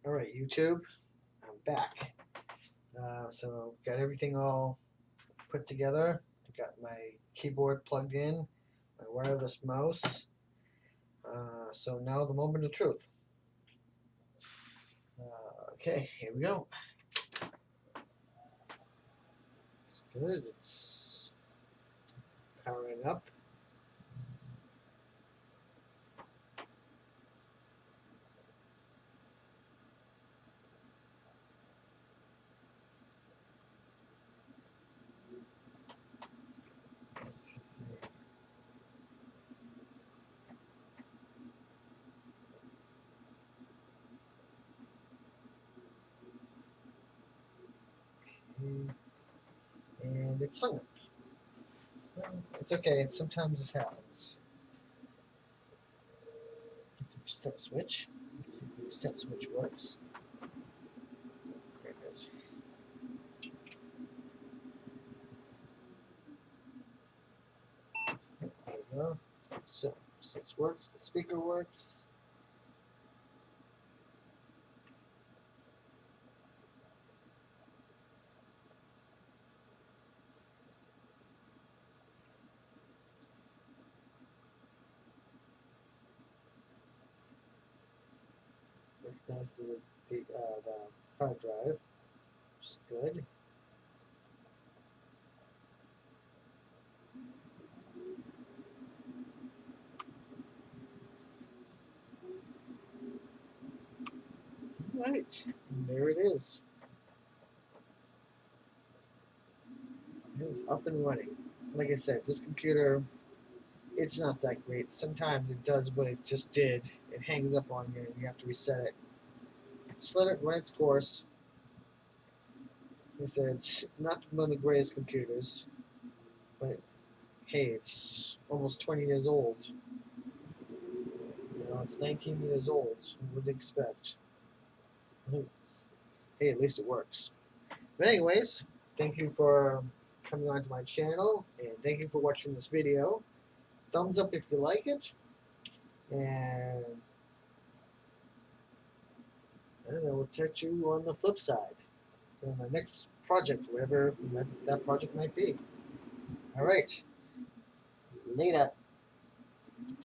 Alright, YouTube, I'm back. So got everything all put together. I got my keyboard plugged in, my wireless mouse. So now the moment of truth. Okay, here we go. It's good. It's powering up. And it's hung up. Well, it's okay. Sometimes this happens. The reset switch. See if the reset switch works. There it is. There we go. So it works. The speaker works. Recognize the hard drive, which is good. Right, and there it is. It's up and running. Like I said, this computer, it's not that great. Sometimes it does what it just did. It hangs up on you and you have to reset it. Just let it run its course. Like I said, it's not one of the greatest computers, but hey, it's almost 20 years old. It's 19 years old. What would you expect? Hey, at least it works. But anyways, thank you for coming onto my channel, and thank you for watching this video. Thumbs up if you like it, and I don't know, we'll catch you on the flip side in the next project, whatever that project might be. All right, later.